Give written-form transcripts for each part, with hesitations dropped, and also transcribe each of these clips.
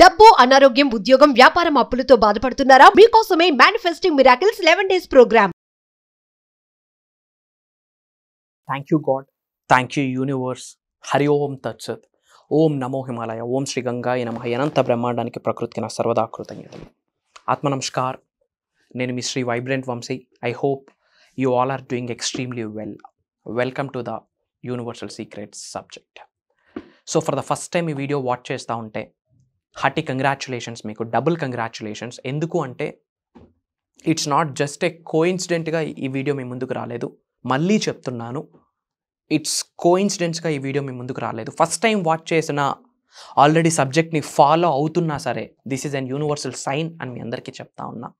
డబ్బు, అనారోగ్యం, ఉద్యోగం, వ్యాపారం, అప్పులతో బాధపడుతున్నారా? మీకోసమే manifesting miracles 11 days programme. Thank you God, thank you universe. Hari Om తత్సత్. ఓం నమో హిమాలయ, ఓం శ్రీ గంగాయ నమః. అనంత బ్రహ్మాండానికి ప్రకృతికి నా సర్వదా కృతజ్ఞతలు. ఆత్మ నమస్కార్. నేను మీ Shri vibrant Vamshi. I hope you all are doing extremely well. Welcome to the universal secrets subject. So for the first time ఈ వీడియో వాచ్ చేస్తూ ఉంటే హార్టీ కంగ్రాచులేషన్స్, మీకు డబుల్ కంగ్రాచులేషన్స్. ఎందుకు అంటే ఇట్స్ నాట్ జస్ట్ ఏ కోఇన్సిడెంట్గా ఈ వీడియో మీ ముందుకు రాలేదు. మళ్ళీ చెప్తున్నాను, ఇట్స్ కోఇన్సిడెంట్స్గా ఈ వీడియో మీ ముందుకు రాలేదు. ఫస్ట్ టైం వాచ్ చేసిన, ఆల్రెడీ సబ్జెక్ట్ని ఫాలో అవుతున్నా సరే, this is an universal sign అని మీ అందరికీ చెప్తా ఉన్నా.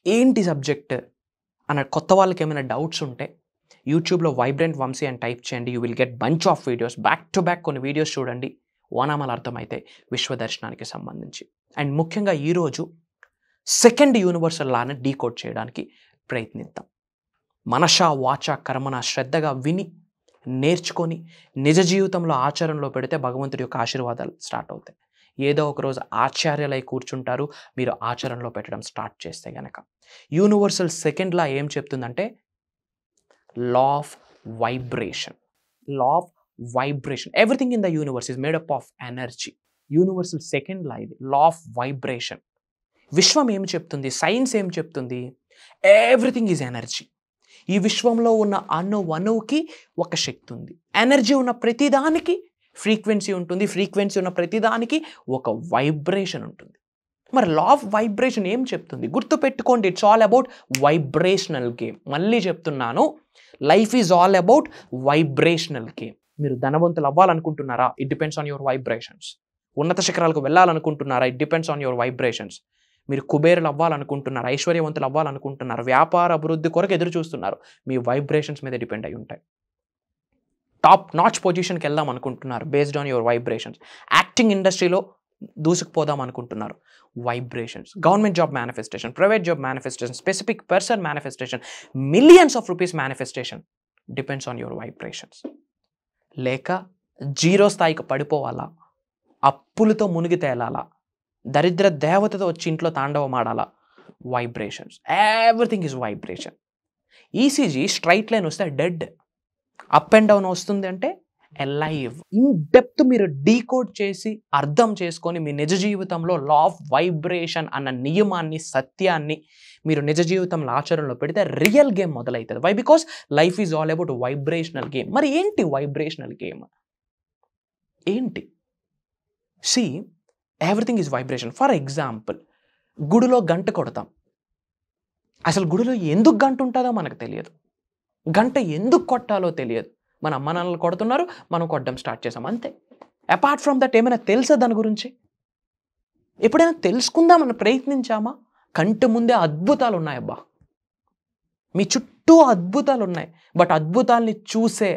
ఏంటి సబ్జెక్ట్ అన్న కొత్త వాళ్ళకి ఏమైనా డౌట్స్ ఉంటే యూట్యూబ్లో వైబ్రెంట్ వంశీ అని టైప్ చేయండి. You will get bunch of videos. Back to back కొన్ని వీడియోస్ చూడండి, ఓనామాలు అర్థమైతే విశ్వదర్శనానికి సంబంధించి. అండ్ ముఖ్యంగా ఈరోజు సెకండ్ యూనివర్సల్ లాని డీకోడ్ చేయడానికి ప్రయత్నిద్దాం. మనష వాచ కర్మన శ్రద్ధగా విని నేర్చుకొని నిజ జీవితంలో ఆచరణలో పెడితే భగవంతుడి యొక్క ఆశీర్వాదాలు స్టార్ట్ అవుతాయి. ఏదో ఒకరోజు ఆచార్యులై కూర్చుంటారు మీరు ఆచరణలో పెట్టడం స్టార్ట్ చేస్తే గనక. యూనివర్సల్ సెకండ్ లా ఏం చెప్తుందంటే లా of vibration. Law of vibration. Everything in the universe is made up of energy. Universal second లా ఇది, లా ఆఫ్ వైబ్రేషన్. విశ్వం ఏం చెప్తుంది, సైన్స్ ఏం చెప్తుంది? Everything is energy. ఈ విశ్వంలో ఉన్న అణువుకి ఒక శక్తి ఉంది. ఎనర్జీ ఉన్న ప్రతిదానికి ఫ్రీక్వెన్సీ ఉంటుంది. ఫ్రీక్వెన్సీ ఉన్న ప్రతిదానికి ఒక వైబ్రేషన్ ఉంటుంది. మరి లా ఆఫ్ వైబ్రేషన్ ఏం చెప్తుంది? గుర్తుపెట్టుకోండి, it's all about vibrational game. మళ్ళీ చెప్తున్నాను, life is all about vibrational game. మీరు ధనవంతులు అవ్వాలనుకుంటున్నారా? It depends on your vibrations. ఉన్నత శిఖరాలకు వెళ్ళాలనుకుంటున్నారా? It depends on your vibrations. మీరు కుబేరులు అవ్వాలనుకుంటున్నారు, ఐశ్వర్యవంతులు అవ్వాలనుకుంటున్నారు, వ్యాపార అభివృద్ధి కొరకు ఎదురు చూస్తున్నారు, మీ వైబ్రేషన్స్ మీద డిపెండ్ అయి ఉంటాయి. టాప్ నాచ్ పొజిషన్కి వెళ్దాం అనుకుంటున్నారు, based on your vibrations. Acting ఇండస్ట్రీలో దూసుకుపోదాం అనుకుంటున్నారు, vibrations. Government job manifestation, private job manifestation, specific person manifestation, millions of rupees manifestation depends on your vibrations. లేక జీరో స్థాయికి పడిపోవాలా, అప్పులతో మునిగి తేలాలా, దరిద్ర దేవతతో వచ్చి ఇంట్లో తాండవమాడాలా, vibrations. Everything is vibration. ECG straight line వస్తే డెడ్, అప్ అండ్ డౌన్ వస్తుంది అంటే అలైవ్. ఇన్ డెప్త్ మీరు డీకోడ్ చేసి అర్థం చేసుకొని మీ నిజ జీవితంలో లా ఆఫ్ వైబ్రేషన్ అన్న నియమాన్ని, సత్యాన్ని మీరు నిజ జీవితంలో ఆచరణలో పెడితే రియల్ గేమ్ మొదలవుతుంది. Why? Because life is all about vibrational game. మరి ఏంటి వైబ్రేషనల్ గేమ్? ఏంటి? See, everything is vibration. For example, గుడిలో గంట కొడతాం. అసలు గుడిలో ఎందుకు గంట ఉంటుందో మనకు తెలియదు. గంట ఎందుకు కొట్టాలో తెలియదు. మన అమ్మ నాన్నలు కొడుతున్నారు, మనం కొట్టడం స్టార్ట్ చేసాం, అంతే. అపార్ట్ ఫ్రమ్ దట్ ఏమైనా తెలుసా దాని గురించి? ఎప్పుడైనా తెలుసుకుందామని ప్రయత్నించామా? కంటి ముందే అద్భుతాలు ఉన్నాయబ్బా, మీ చుట్టూ అద్భుతాలు ఉన్నాయి. బట్ అద్భుతాల్ని చూసే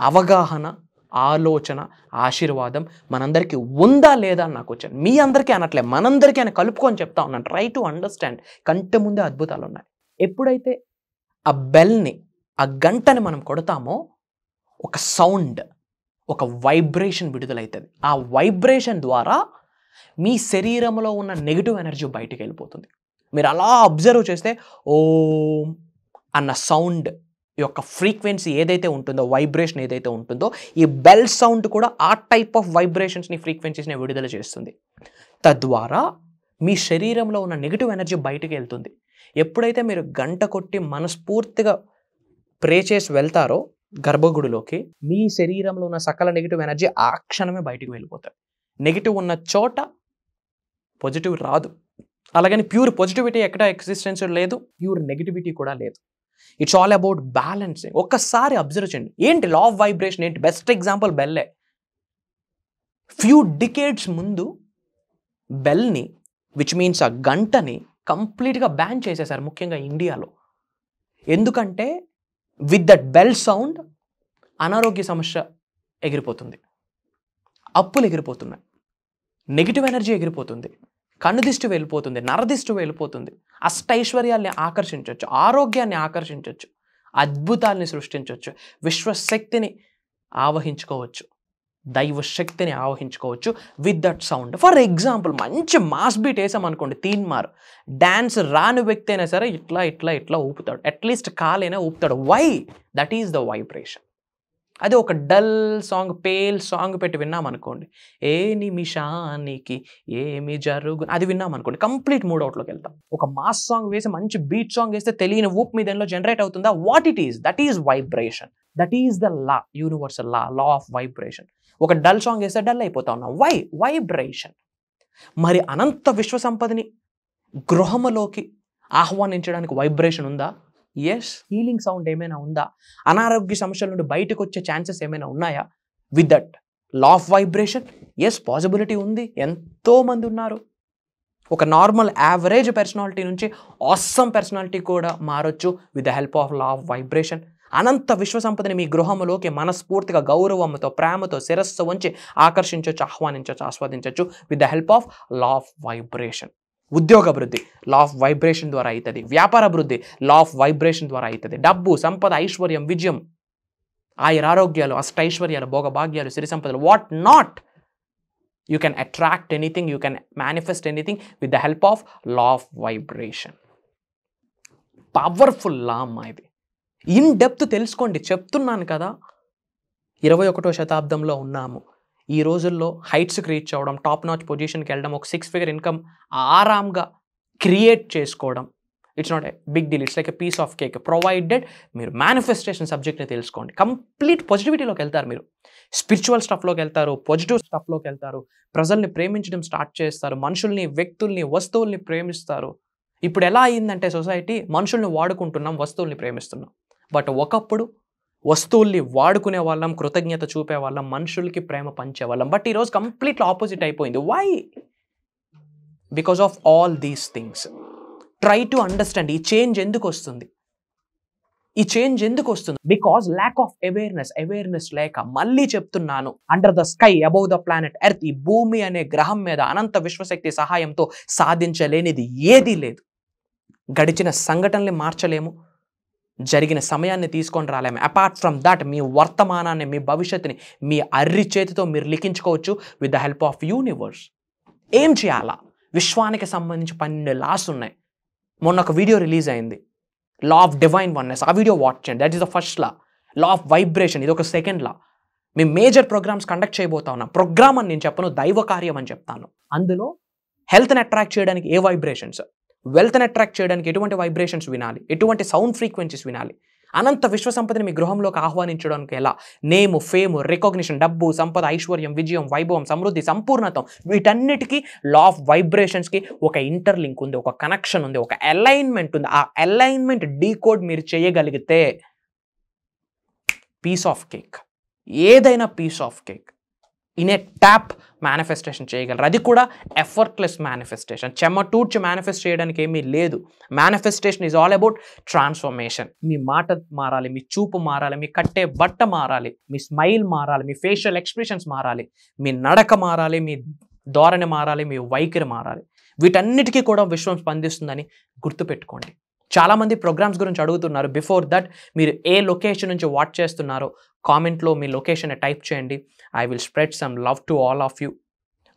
అవగాహన, ఆలోచన, ఆశీర్వాదం మనందరికీ ఉందా లేదా అని నాకు వచ్చాను. మీ అందరికీ అనట్లే, మనందరికీ అని కలుపుకొని చెప్తా ఉన్నాను. Try to understand. కంటి ముందే అద్భుతాలు ఉన్నాయి. ఎప్పుడైతే ఆ బెల్ని, ఆ గంటని మనం కొడతామో ఒక సౌండ్, ఒక వైబ్రేషన్ విడుదలవుతుంది. ఆ వైబ్రేషన్ ద్వారా మీ శరీరంలో ఉన్న నెగిటివ్ ఎనర్జీ బయటికి వెళ్ళిపోతుంది. మీరు అలా అబ్జర్వ్ చేస్తే ఓం అన్న సౌండ్ యొక్క ఫ్రీక్వెన్సీ ఏదైతే ఉంటుందో, వైబ్రేషన్ ఏదైతే ఉంటుందో, ఈ బెల్ సౌండ్ కూడా ఆ టైప్ ఆఫ్ వైబ్రేషన్స్ని, ఫ్రీక్వెన్సీస్ని విడుదల చేస్తుంది. తద్వారా మీ శరీరంలో ఉన్న నెగిటివ్ ఎనర్జీ బయటికి వెళ్తుంది. ఎప్పుడైతే మీరు గంట కొట్టి మనస్ఫూర్తిగా ప్రే చేసి వెళ్తారో గర్భగుడిలోకి, మీ శరీరంలో ఉన్న సకల నెగిటివ్ ఎనర్జీ ఆ క్షణమే బయటికి వెళ్ళిపోతుంది. నెగిటివ్ ఉన్న చోట పాజిటివ్ రాదు. అలాగని ప్యూర్ పాజిటివిటీ ఎక్కడ ఎగ్జిస్టెన్స్ లేదు, ప్యూర్ నెగిటివిటీ కూడా లేదు. It's all about balancing. ఒక్కసారి అబ్జర్వ్ చేయండి, ఏంటి లా ఆఫ్ వైబ్రేషన్ ఏంటి? Best example బెల్లే. ఫ్యూ డికేడ్స్ ముందు బెల్ని, విచ్ మీన్స్ ఆ గంటని కంప్లీట్గా బ్యాన్ చేసేసారు, ముఖ్యంగా ఇండియాలో. ఎందుకంటే విత్ దట్ బెల్ సౌండ్ అనారోగ్య సమస్య ఎగిరిపోతుంది, అప్పులు ఎగిరిపోతున్నాయి, నెగిటివ్ ఎనర్జీ ఎగిరిపోతుంది, కన్నుదిష్టి వెళ్ళిపోతుంది, నరదిష్టి వెళ్ళిపోతుంది, అష్టైశ్వర్యాల్ని ఆకర్షించవచ్చు, ఆరోగ్యాన్ని ఆకర్షించవచ్చు, అద్భుతాల్ని సృష్టించవచ్చు, విశ్వశక్తిని ఆవహించుకోవచ్చు. దైవ శక్తిని ఆవహించుకోవచ్చు with that sound. For example మంచి మాస్ బీట్ వేసామనుకోండి, తీన్మార్ డ్యాన్స్ రాని వ్యక్తి అయినా సరే ఇట్లా ఇట్లా ఇట్లా ఊపుతాడు, అట్లీస్ట్ కాలైనా ఊపుతాడు. Why? That is the vibration. అదే ఒక డల్ సాంగ్, పేల్ సాంగ్ పెట్టి విన్నామనుకోండి, ఏ నిమిషానికి ఏమి జరుగు, అది విన్నామనుకోండి కంప్లీట్ మూడ్ అవుట్లోకి వెళ్తాం. ఒక మాస్ సాంగ్ వేసి మంచి బీట్ సాంగ్ వేస్తే తెలియని ఊపు మీ దానిలో జనరేట్ అవుతుందా? What it is? That is vibration. That is the law, universal law of vibration. ఒక డల్ సాంగ్ వేస్తే డల్ అయిపోతా ఉన్నాం. వై? వైబ్రేషన్. మరి అనంత విశ్వ సంపదని గృహములోకి ఆహ్వానించడానికి వైబ్రేషన్ ఉందా? ఎస్. హీలింగ్ సౌండ్ ఏమైనా ఉందా? అనారోగ్య సమస్యల నుండి బయటకు వచ్చే ఛాన్సెస్ ఏమైనా ఉన్నాయా with that law of vibration? Yes, possibility ఉంది. ఎంతోమంది ఉన్నారు. ఒక నార్మల్ యావరేజ్ పర్సనాలిటీ నుంచి ఆసమ్ పర్సనాలిటీ కూడా మారొచ్చు with the help of law of vibration. అనంత విశ్వ సంపదని మీ గృహంలోకి మనస్ఫూర్తిగా గౌరవంతో ప్రేమతో శిరస్సు వంచి ఆకర్షించవచ్చు, ఆహ్వానించవచ్చు, ఆస్వాదించవచ్చు with the help of law of vibration. ఉద్యోగ అభివృద్ధి లా ఆఫ్ వైబ్రేషన్ ద్వారా అవుతుంది. వ్యాపార అభివృద్ధి లా ఆఫ్ వైబ్రేషన్ ద్వారా అవుతుంది. డబ్బు, సంపద, ఐశ్వర్యం, విజయం, ఆయురారోగ్యాలు, అష్టైశ్వర్యాలు, భోగభాగ్యాలు, సిరి సంపదలు, what not, you can attract anything, you can manifest anything with the help of law of vibration. Powerful law అమ్మా ఇది. ఇన్ డెప్త్ తెలుసుకోండి. చెప్తున్నాను కదా, 21వ శతాబ్దంలో ఉన్నాము. ఈ రోజుల్లో హైట్స్కి రీచ్ అవ్వడం, టాప్ నాచ్ పొజిషన్కి వెళ్ళడం, ఒక 6 ఫిగర్ ఇన్కమ్ ఆరాంగా క్రియేట్ చేసుకోవడం, it's not a big deal. It's like a piece of cake, provided మీరు మేనిఫెస్టేషన్ సబ్జెక్ట్ని తెలుసుకోండి. కంప్లీట్ పాజిటివిటీలోకి వెళ్తారు. మీరు స్పిరిచువల్ స్టఫ్లోకి వెళ్తారు, పాజిటివ్ స్టఫ్లోకి వెళ్తారు, ప్రజల్ని ప్రేమించడం స్టార్ట్ చేస్తారు, మనుషుల్ని, వ్యక్తుల్ని, వస్తువుల్ని ప్రేమిస్తారు. ఇప్పుడు ఎలా అయిందంటే సొసైటీ, మనుషుల్ని వాడుకుంటున్నాం, వస్తువుల్ని ప్రేమిస్తున్నాం. బట్ ఒకప్పుడు వస్తువుల్ని వాడుకునే వాళ్ళం, కృతజ్ఞత చూపే వాళ్ళం, మనుషులకి ప్రేమ పంచేవాళ్ళం. బట్ ఈరోజు కంప్లీట్లీ ఆపోజిట్ అయిపోయింది. Why? Because of all these things. Try to understand ఈ చేంజ్ ఎందుకు వస్తుంది, ఈ చేంజ్ ఎందుకు వస్తుంది? బికాస్ ల్యాక్ ఆఫ్ అవేర్నెస్ లేక. మళ్ళీ చెప్తున్నాను, under the sky above the planet earth, ఈ భూమి అనే గ్రహం మీద అనంత విశ్వశక్తి సహాయంతో సాధించలేనిది ఏదీ లేదు. గడిచిన సంఘటనల్ని మార్చలేము, జరిగిన సమయాన్ని తీసుకొని రాలేము. అపార్ట్ ఫ్రమ్ దాట్ మీ వర్తమానాన్ని, మీ భవిష్యత్తుని మీ అర్రి చేతితో మీరు లిఖించుకోవచ్చు with the help of universe. ఏం చేయాలా? విశ్వానికి సంబంధించి 12 లాస్ ఉన్నాయి. మొన్న ఒక వీడియో రిలీజ్ అయింది, లా ఆఫ్ డివైన్ వన్నెస్. ఆ వీడియో వాచ్ చేయండి. That is the first law. Law of vibration ఇది ఒక సెకండ్ లా. మేము మేజర్ ప్రోగ్రామ్స్ కండక్ట్ చేయబోతా ఉన్నాం. ప్రోగ్రామ్ అని నేను చెప్పను, దైవ కార్యం అని చెప్తాను. అందులో హెల్త్ని అట్రాక్ట్ చేయడానికి ఏ వైబ్రేషన్స్, వెల్త్ని అట్రాక్ట్ చేయడానికి ఎటువంటి వైబ్రేషన్స్ వినాలి, ఎటువంటి సౌండ్ ఫ్రీక్వెన్సీస్ వినాలి, అనంత విశ్వ సంపదని మీ గృహంలోకి ఆహ్వానించడానికి ఎలా, నేము, ఫేము, రికగ్నిషన్, డబ్బు, సంపద, ఐశ్వర్యం, విజయం, వైభవం, సమృద్ధి, సంపూర్ణతం, వీటన్నిటికీ లా ఆఫ్ వైబ్రేషన్స్కి ఒక ఇంటర్లింక్ ఉంది, ఒక కనెక్షన్ ఉంది, ఒక అలైన్మెంట్ ఉంది. ఆ అలైన్మెంట్ డీకోడ్ మీరు చేయగలిగితే పీస్ ఆఫ్ కేక్, ఏదైనా piece of cake in a tap manifestation చేయగలరు. అది కూడా ఎఫర్ట్లెస్ మేనిఫెస్టేషన్. చెమటూడ్చి మేనిఫెస్ట్ చేయడానికి ఏమీ లేదు. Manifestation is all about transformation. మీ మాట మారాలి, మీ చూపు మారాలి, మీ కట్టే బట్ట మారాలి, మీ స్మైల్ మారాలి, మీ ఫేషియల్ ఎక్స్ప్రెషన్స్ మారాలి, మీ నడక మారాలి, మీ ధోరణి మారాలి, మీ వైఖరి మారాలి. వీటన్నిటికీ కూడా విశ్వం స్పందిస్తుందని గుర్తుపెట్టుకోండి. చాలామంది ప్రోగ్రామ్స్ గురించి అడుగుతున్నారు. బిఫోర్ దట్ మీరు ఏ లొకేషన్ నుంచి వాచ్ చేస్తున్నారో కామెంట్లో మీ లొకేషన్ టైప్ చేయండి. I will spread some love to all of you.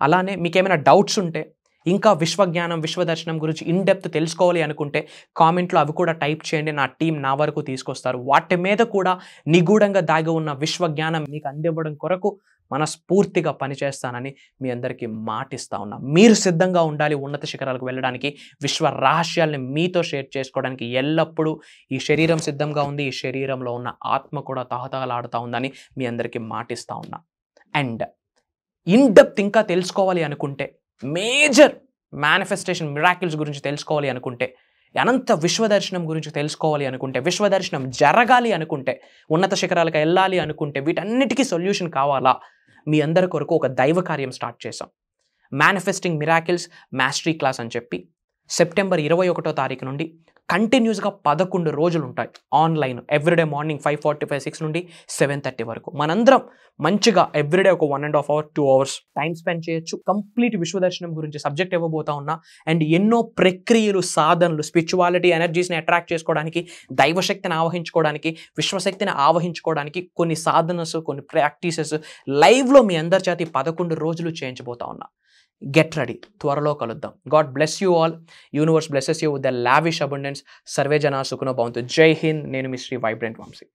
అలానే మీకు ఏమైనా డౌట్స్ ఉంటే, ఇంకా విశ్వజ్ఞానం, విశ్వదర్శనం గురించి ఇన్ డెప్త్ తెలుసుకోవాలి అనుకుంటే కామెంట్లో అవి కూడా టైప్ చేయండి. నా టీం నా వరకు తీసుకొస్తారు. వాటి మీద కూడా నిగూఢంగా దాగి ఉన్న విశ్వజ్ఞానం మీకు అందివ్వడం కొరకు మనస్ఫూర్తిగా పనిచేస్తానని మీ అందరికీ మాటిస్తా ఉన్నా. మీరు సిద్ధంగా ఉండాలి ఉన్నత శిఖరాలకు వెళ్ళడానికి, విశ్వ రహస్యాల్ని మీతో షేర్ చేసుకోవడానికి. ఎల్లప్పుడూ ఈ శరీరం సిద్ధంగా ఉంది, ఈ శరీరంలో ఉన్న ఆత్మ కూడా తహతహలాడుతూ ఉందని మీ అందరికీ మాటిస్తా ఉన్నా. అండ్ ఇన్ డెప్త్ ఇంకా తెలుసుకోవాలి అనుకుంటే, మేజర్ మేనిఫెస్టేషన్ మిరాకిల్స్ గురించి తెలుసుకోవాలి అనుకుంటే, అనంత విశ్వదర్శనం గురించి తెలుసుకోవాలి అనుకుంటే, విశ్వదర్శనం జరగాలి అనుకుంటే, ఉన్నత శిఖరాలకు వెళ్ళాలి అనుకుంటే, వీటన్నిటికీ సొల్యూషన్ కావాలా? మీ అందరి కొరకు ఒక దైవ కార్యం స్టార్ట్ చేసాం. మేనిఫెస్టింగ్ మిరాకిల్స్ మాస్టరీ క్లాస్ అని చెప్పి సెప్టెంబర్ 21వ తారీఖు నుండి కంటిన్యూస్గా 11 రోజులు ఉంటాయి ఆన్లైన్. ఎవ్రీడే మార్నింగ్ 5:45, 6 నుండి 7:30 వరకు మనందరం మంచిగా ఎవ్రీడే ఒక 1.5 hours 2 hours టైం స్పెండ్ చేయొచ్చు. కంప్లీట్ విశ్వదర్శనం గురించి సబ్జెక్ట్ ఇవ్వబోతా ఉన్నా. అండ్ ఎన్నో ప్రక్రియలు, సాధనలు, స్పిరిచువాలిటీ ఎనర్జీస్ని అట్రాక్ట్ చేసుకోవడానికి, దైవశక్తిని ఆవహించుకోవడానికి, విశ్వశక్తిని ఆవహించుకోవడానికి కొన్ని సాధనస్, కొన్ని ప్రాక్టీసెస్ లైవ్లో మీ అందరి చేతి 11 రోజులు చేయించబోతా ఉన్నా. గెట్ రెడీ, త్వరలో కలుద్దాం. God bless you all. Universe blesses you with the lavish abundance. Survey జనా సుఖనో భవంతు. జై హింద్. నేను మీ శ్రీ వైబ్రెంట్ వంశీ.